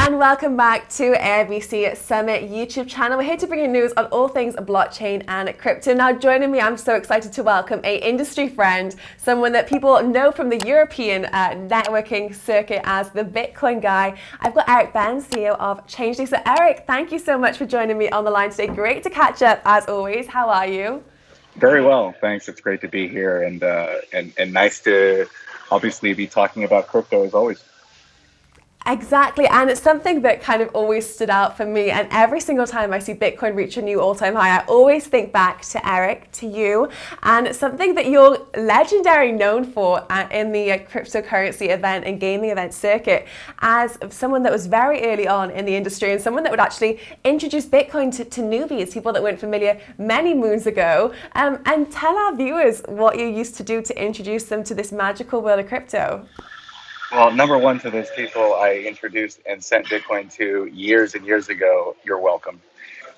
and welcome back to AIBC Summit YouTube channel. We're here to bring you news on all things blockchain and crypto. Now joining me, I'm so excited to welcome a industry friend, someone that people know from the European networking circuit as the Bitcoin guy. I've got Eric Benz, CEO of Changelly. So Eric, thank you so much for joining me on the line today. Great to catch up as always. How are you? Very well, thanks. It's great to be here and nice to obviously be talking about crypto as always. Exactly, and it's something that kind of always stood out for me, and every single time I see Bitcoin reach a new all-time high, I always think back to Eric, to you, and something that you're legendary known for in the cryptocurrency event and gaming event circuit as someone that was very early on in the industry and someone that would actually introduce Bitcoin to newbies, people that weren't familiar many moons ago, and tell our viewers what you used to do to introduce them to this magical world of crypto. Well, number one, to those people I introduced and sent Bitcoin to years and years ago, you're welcome.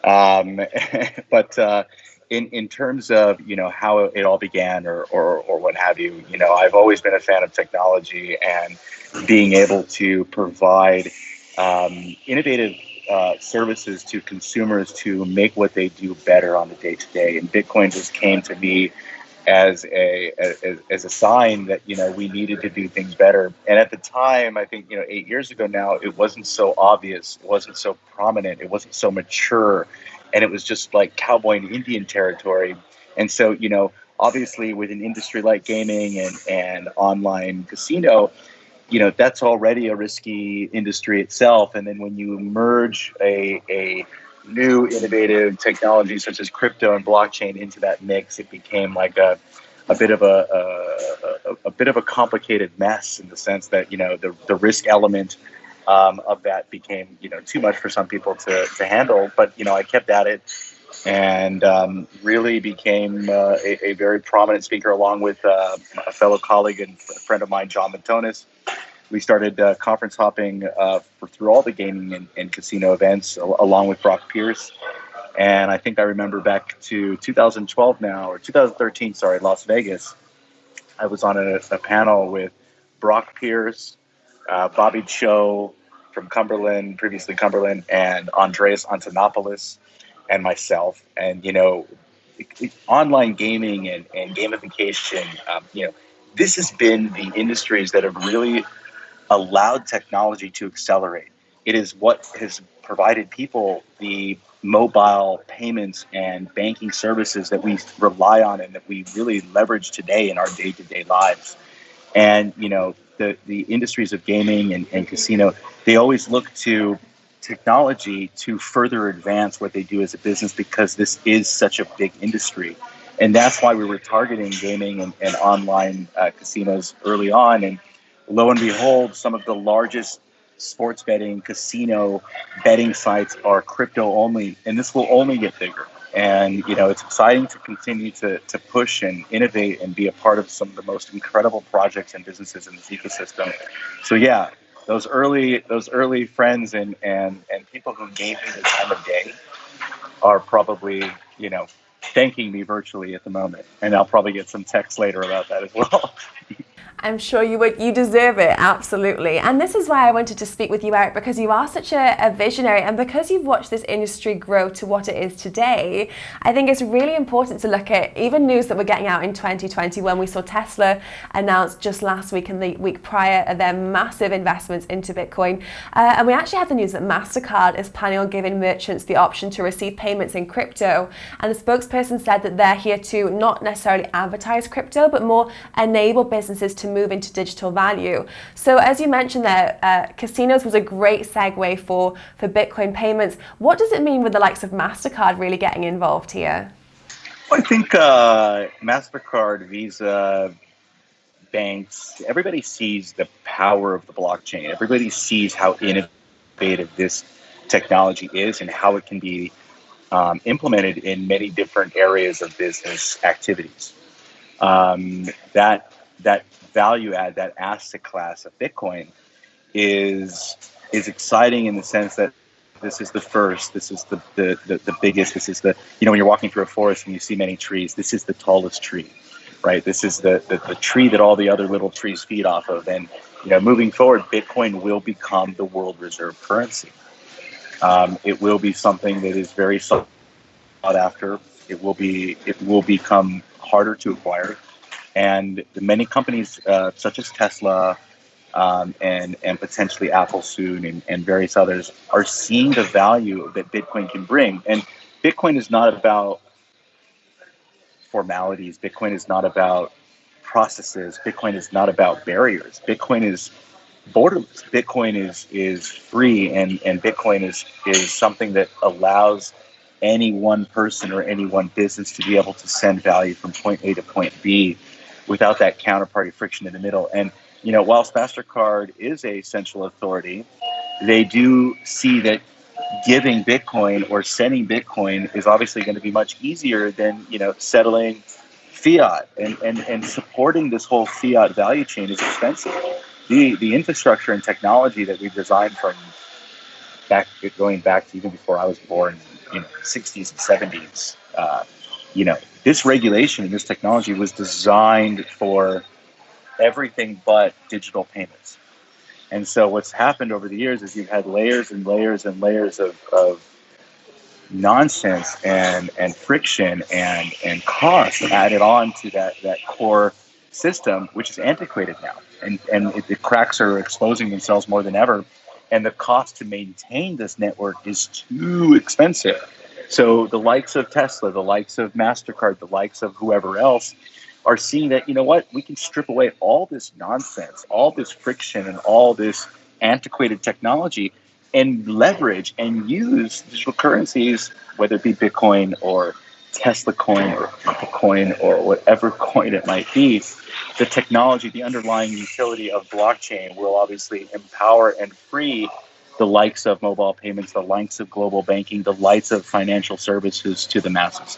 But in terms of how it all began or what have you, I've always been a fan of technology and being able to provide innovative services to consumers to make what they do better on the day to day. And Bitcoin just came to me as a sign that we needed to do things better. And at the time, I think 8 years ago now, it wasn't so obvious, it wasn't so prominent, it wasn't so mature, and it was just like cowboy and Indian territory. And so obviously with an industry like gaming and online casino, that's already a risky industry itself. And then when you merge a new innovative technology such as crypto and blockchain into that mix, it became like a bit of a complicated mess in the sense that the risk element of that became too much for some people to handle. But I kept at it and really became a very prominent speaker along with a fellow colleague and friend of mine, John Matonis. We started conference hopping through all the gaming and casino events along with Brock Pierce. And I think I remember back to 2012 now, or 2013, sorry, Las Vegas. I was on a panel with Brock Pierce, Bobby Cho from Cumberland, previously Cumberland, and Andreas Antonopoulos and myself. And, online gaming and gamification, this has been the industries that have really allowed technology to accelerate. It is what has provided people the mobile payments and banking services that we rely on and that we really leverage today in our day-to-day lives. And the industries of gaming and casino, they always look to technology to further advance what they do as a business because this is such a big industry. And that's why we were targeting gaming and online casinos early on. And lo and behold, some of the largest sports betting, casino betting sites are crypto only, and this will only get bigger. And it's exciting to continue to push and innovate and be a part of some of the most incredible projects and businesses in this ecosystem. So yeah, those early friends and people who gave me the time of day are probably thanking me virtually at the moment, and I'll probably get some text later about that as well. I'm sure you would. You deserve it, absolutely. And this is why I wanted to speak with you, Eric, because you are such a visionary, and because you've watched this industry grow to what it is today. I think it's really important to look at even news that we're getting out in 2020 when we saw Tesla announce just last week and the week prior their massive investments into Bitcoin. And we actually had the news that MasterCard is planning on giving merchants the option to receive payments in crypto. And the spokesperson said that they're here to not necessarily advertise crypto, but more enable businesses to move into digital value. So as you mentioned there, casinos was a great segue for Bitcoin payments. What does it mean with the likes of MasterCard really getting involved here? I think MasterCard, Visa, banks, everybody sees the power of the blockchain. Everybody sees how innovative this technology is and how it can be implemented in many different areas of business activities. That value add, that asset class of Bitcoin is exciting in the sense that this is the first, this is the biggest, this is the, when you're walking through a forest and you see many trees, this is the tallest tree, right? This is the tree that all the other little trees feed off of. And moving forward, Bitcoin will become the world reserve currency. It will be something that is very sought after. It will become harder to acquire, and many companies such as Tesla and potentially Apple soon and various others are seeing the value that Bitcoin can bring. And Bitcoin is not about formalities. Bitcoin is not about processes. Bitcoin is not about barriers. Bitcoin is borderless. Bitcoin is free, and Bitcoin is something that allows any one person or any one business to be able to send value from point A to point B without that counterparty friction in the middle. And whilst MasterCard is a central authority, they do see that giving Bitcoin or sending Bitcoin is obviously going to be much easier than settling fiat, and supporting this whole fiat value chain is expensive. The infrastructure and technology that we designed from going back to even before I was born, 60s and 70s, this regulation and this technology was designed for everything but digital payments. And so what's happened over the years is you've had layers and layers and layers of nonsense and friction and cost added on to that core system, which is antiquated now. And the cracks are exposing themselves more than ever. And the cost to maintain this network is too expensive. So the likes of Tesla, the likes of MasterCard, the likes of whoever else are seeing that, we can strip away all this nonsense, all this friction, and all this antiquated technology and leverage and use digital currencies, whether it be Bitcoin or Tesla coin or Apple coin or whatever coin it might be. The technology, the underlying utility of blockchain will obviously empower and free the likes of mobile payments, the likes of global banking, the likes of financial services to the masses.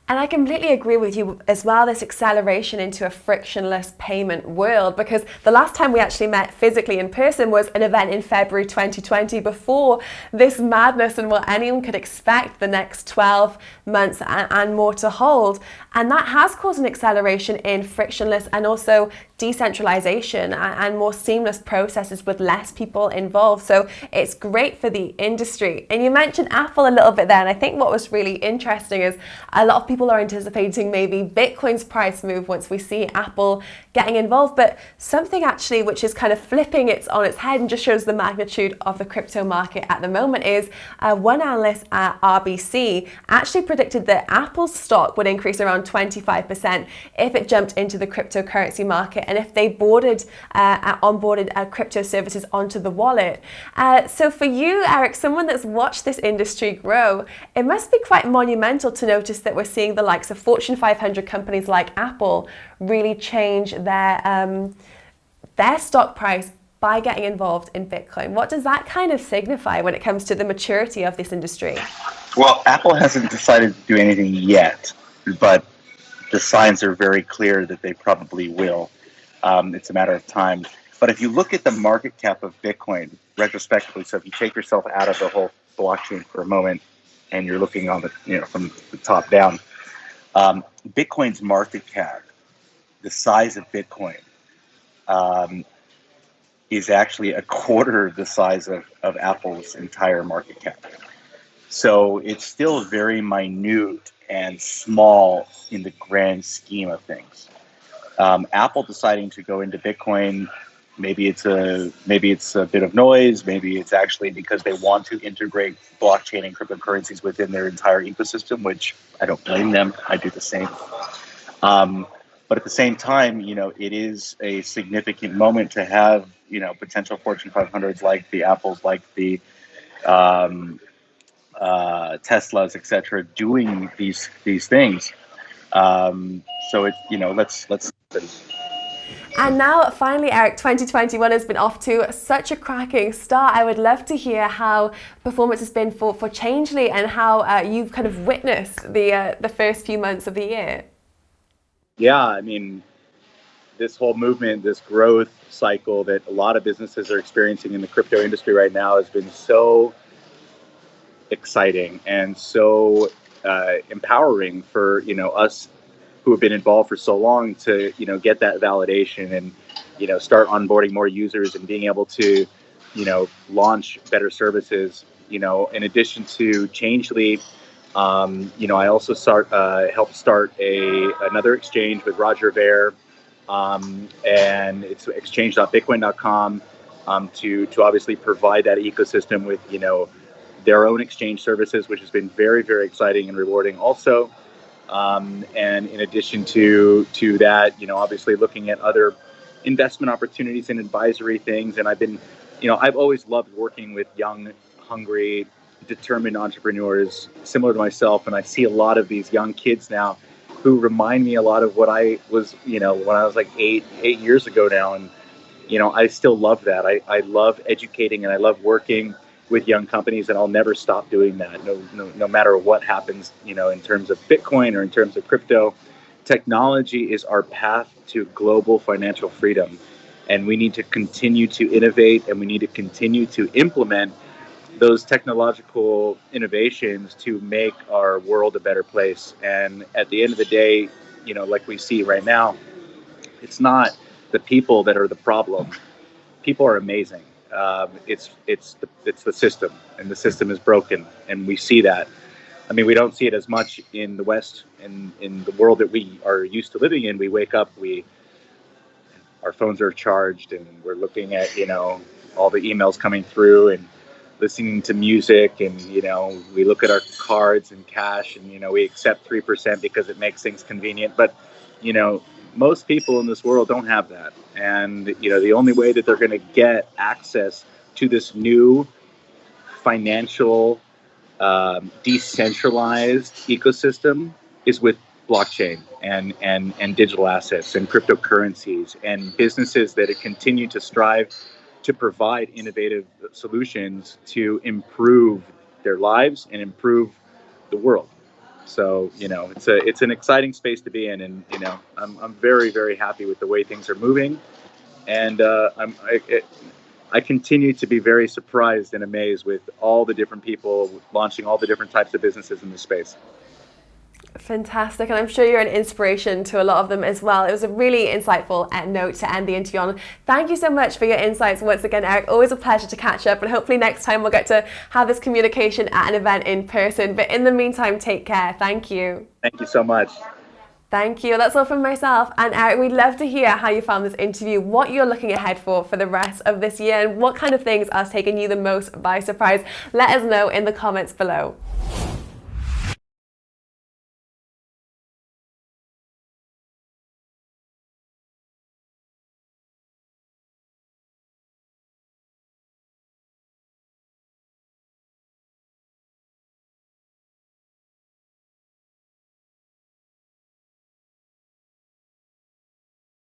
And I completely agree with you as well, this acceleration into a frictionless payment world, because the last time we actually met physically in person was an event in February 2020, before this madness and what anyone could expect the next 12 months and more to hold. And that has caused an acceleration in frictionless and also decentralization and more seamless processes with less people involved. So it's great for the industry. And you mentioned Apple a little bit there, and I think what was really interesting is a lot of people are anticipating maybe Bitcoin's price move once we see Apple getting involved, but something actually which is kind of flipping it on its head and just shows the magnitude of the crypto market at the moment is one analyst at RBC actually predicted that Apple's stock would increase around 25% if it jumped into the cryptocurrency market and if they onboarded crypto services onto the wallet. So for you, Eric, someone that's watched this industry grow, it must be quite monumental to notice that we're seeing the likes of Fortune 500 companies like Apple really change their stock price by getting involved in Bitcoin. What does that kind of signify when it comes to the maturity of this industry? Well, Apple hasn't decided to do anything yet, but the signs are very clear that they probably will. It's a matter of time. But if you look at the market cap of Bitcoin retrospectively, so if you take yourself out of the whole blockchain for a moment and you're looking on the, from the top down, Bitcoin's market cap, the size of Bitcoin, is actually a quarter the size of Apple's entire market cap. So it's still very minute and small in the grand scheme of things. Apple deciding to go into Bitcoin, maybe it's a bit of noise, maybe it's actually because they want to integrate blockchain and cryptocurrencies within their entire ecosystem, which I don't blame them. I do the same. But at the same time, it is a significant moment to have, potential Fortune 500s like the Apples, like the Teslas, etc., doing these things. So let's. And now, finally, Eric, 2021 has been off to such a cracking start. I would love to hear how performance has been for Changelly and how you've kind of witnessed the first few months of the year. Yeah, I mean, this whole movement, this growth cycle that a lot of businesses are experiencing in the crypto industry right now has been so exciting and so empowering for us who have been involved for so long to get that validation start onboarding more users and being able to, launch better services. In addition to Changely, I also helped start another exchange with Roger Ver, and it's exchange.bitcoin.com, to obviously provide that ecosystem with their own exchange services, which has been very, very exciting and rewarding also. And in addition to that, obviously looking at other investment opportunities and advisory things. And I've always loved working with young, hungry, determined entrepreneurs similar to myself. And I see a lot of these young kids now who remind me a lot of what I was, when I was like eight years ago now. And, I still love that. I love educating and I love working with young companies, and I'll never stop doing that. No matter what happens, in terms of Bitcoin or in terms of crypto, technology is our path to global financial freedom. And we need to continue to innovate, and we need to continue to implement those technological innovations to make our world a better place. And at the end of the day, like we see right now, it's not the people that are the problem. People are amazing. It's the system, and the system is broken, and we see that. I mean, we don't see it as much in the West, in the world that we are used to living in. We wake up, our phones are charged, and we're looking at all the emails coming through, and listening to music, and we look at our cards and cash, and we accept 3% because it makes things convenient. But most people in this world don't have that. And, the only way that they're going to get access to this new financial, decentralized ecosystem is with blockchain and digital assets and cryptocurrencies and businesses that continue to strive to provide innovative solutions to improve their lives and improve the world. So it's an exciting space to be in, and I'm very, very happy with the way things are moving, and I continue to be very surprised and amazed with all the different people launching all the different types of businesses in this space. Fantastic, and I'm sure you're an inspiration to a lot of them as well. It was a really insightful note to end the interview on. Thank you so much for your insights once again, Eric. Always a pleasure to catch up, and hopefully next time we'll get to have this communication at an event in person. But in the meantime, take care. Thank you. Thank you so much. Thank you. That's all from myself and Eric. We'd love to hear how you found this interview, what you're looking ahead for the rest of this year, and what kind of things are taking you the most by surprise. Let us know in the comments below.